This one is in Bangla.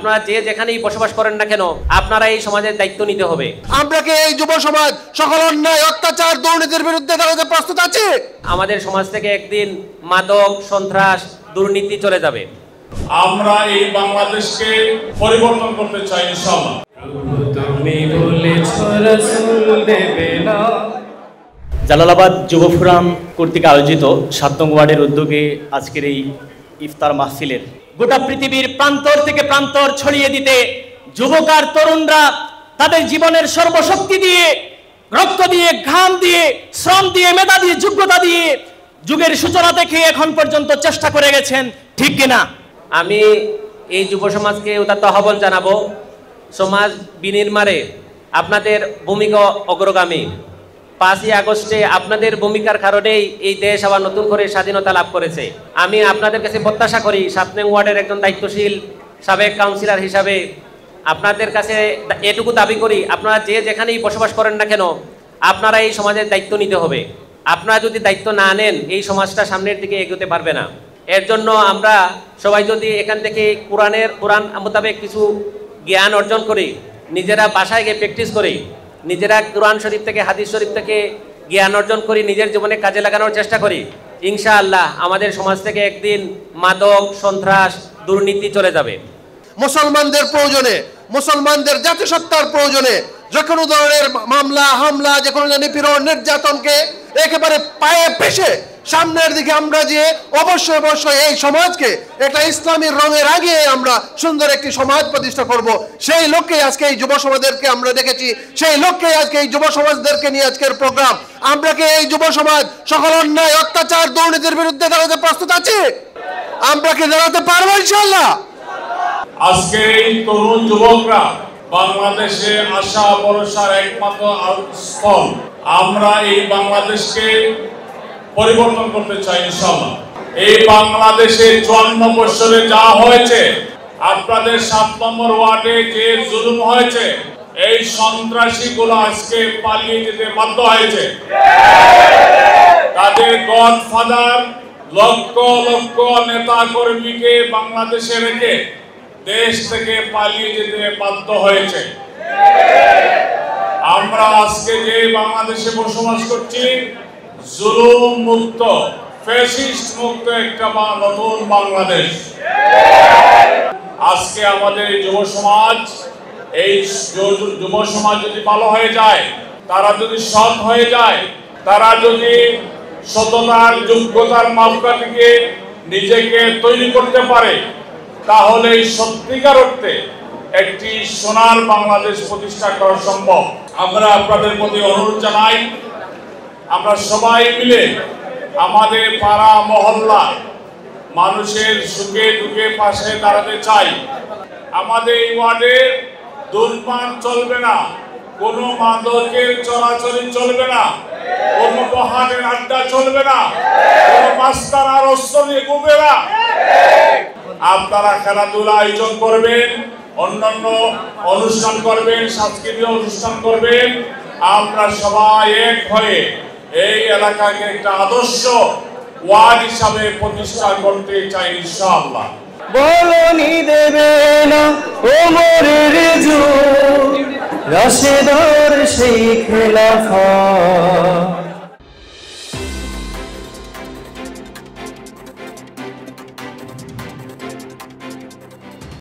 আপনারা যে যেখানেই বসবাস করেন না কেন, আপনারা এই সমাজের দায়িত্ব নিতে হবে। আমরা কি এই যুব সমাজ সকল অন্যায়, অত্যাচার, দুর্নীতির বিরুদ্ধে দাঁড়াতে প্রস্তুত আছি? আমাদের সমাজ থেকে একদিন মাদক, সন্ত্রাস, দুর্নীতি চলে যাবে। আমরা এই বাংলাদেশকে পরিবর্তন করতে চাই ইনশাআল্লাহ। তুমি বলেছো রাসূল দেবে না। জালালাবাদ যুব ফোরাম কর্তৃক আয়োজিত ৭ নং ওয়ার্ডের উদ্যোগে আজকের এই ইফতার মাহফিলের গোটা পৃথিবীর প্রান্তর থেকে প্রান্তর ছড়িয়ে দিতে যুবক আর তরুণরা তাদের জীবনের সর্বশক্তি দিয়ে, রক্ত দিয়ে, ঘাম দিয়ে, শ্রম দিয়ে, মেধা দিয়ে, যোগ্যতা দিয়ে যুগের সূচনা থেকে এখন পর্যন্ত চেষ্টা করে গেছেন, ঠিক কিনা? আমি এই যুব সমাজকে উদাত্ত আহ্বান জানাবো, সমাজ বিনির্মাণে আপনাদের ভূমিকা অগ্রগামী। 5ই আগস্টে আপনাদের ভূমিকার কারণেই এই দেশ আবার নতুন করে স্বাধীনতা লাভ করেছে। আমি আপনাদের কাছে প্রত্যাশা করি, 7 নং ওয়ার্ডের একজন দায়িত্বশীল সাবেক কাউন্সিলর হিসাবে আপনাদের কাছে এটুকু দাবি করি, আপনারা যে যেখানেই বসবাস করেন না কেন, আপনারা এই সমাজের দায়িত্ব নিতে হবে। আপনারা যদি দায়িত্ব না নেন, এই সমাজটা সামনের দিকে এগোতে পারবে না। এর জন্য আমরা সবাই যদি এখান থেকে কোরআন মোতাবেক কিছু জ্ঞান অর্জন করি, নিজেরা বাসায় গিয়ে প্র্যাকটিস করি, নিজেরা কোরআন শরীফ থেকে, হাদিস শরীফ থেকে জ্ঞান অর্জন করি, নিজের জীবনে কাজে লাগানোর চেষ্টা করি, ইনশাআল্লাহ আমাদের সমাজ থেকে একদিন মাদক, সন্ত্রাস, দুর্নীতি চলে যাবে। মুসলমানদের প্রয়োজনে, মুসলমানদের জাতিসত্তার প্রয়োজনে যে কোনো ধরনের মামলা, হামলা, যে কোনো নিপীড়ন, নির্যাতনকে একেবারে পায়ে পেশে সামনের দিকে আমরা যে অবশ্যই এই সমাজকে একটা ইসলামী রঙের আগে আমরা সুন্দর একটি সমাজ প্রতিষ্ঠা করব, সেই লক্ষ্যে আজকে এই যুব সমাজদেরকে আমরা দেখেছি, সেই লক্ষ্যে আজকে এই যুব সমাজদেরকে নিয়ে আজকের প্রোগ্রাম। আমরা কি এই যুব সমাজ সকল অন্যায়, অত্যাচার, দুর্নীতির বিরুদ্ধে দাঁড়াতে প্রস্তুত আছি? আমরা কি দাঁড়াতে পারবো ইনশাআল্লাহ? আজকে এই তরুণ যুবকরা বাংলাদেশে আশা ভরসার একমাত্র স্থল। আমরা এই বাংলাদেশকে পরিবর্তন করতে চাই ইনশাআল্লাহ। এই বাংলাদেশে 54 বছরে যা হয়েছে, আপনাদের 7 নম্বর ওয়ার্ডে যে জুলুম হয়েছে, এই সন্ত্রাসীগুলো আজকে পালিয়ে যেতে বাধ্য হয়েছে। তাদের গডফাদার লক্ষ লক্ষ নেতা কর্মীকে বাংলাদেশে রেখে দেশ থেকে পালিয়ে যেতে বাধ্য হয়েছে। আমরা আজকে যে বাংলাদেশে বসবাস করছি, জুলুম মুক্ত, ফ্যাসিস্ট মুক্ত একটা নতুন বাংলাদেশ। আজকে আমাদের যুব সমাজ, এই যুব সমাজ যদি ভালো হয়ে যায়, তারা যদি সৎ হয়ে যায়, তারা যদি সততার, যোগ্যতার মাপকাঠিকে নিজেকে তৈরি করতে পারে, তাহলে সত্যিকার অর্থে একটি সোনার বাংলাদেশ প্রতিষ্ঠা করা সম্ভব। আমরা আপনাদের প্রতি অনুরোধ জানাই, আমরা সবাই মিলে আমাদের পাড়া মহল্লা মানুষের সুখে দুঃখে পাশে দাঁড়াতে চাই। আমাদের এই ওয়ার্ডে ধূমপান চলবে না, কোনো মাদকের চলাচলি চলবে না, কোনো মহানের আড্ডা চলবে না, কোনো মাস্তান আর অস্ত্র নিয়ে ঘুরবে না। আপনারা খেলাধুলা আয়োজন করবেন, অন্যান্য অনুষ্ঠান করবেন, সাংস্কৃতিক অনুষ্ঠান করবেন। আমরা সবাই এক হয়ে এই এলাকাকে একটা আদর্শ ওয়ার্ড হিসাবে প্রতিষ্ঠা করতে চাই ইনশাআল্লাহ। বলনি দেবে না ওমরের যুগ, রাশেদার সেই খেলাফত।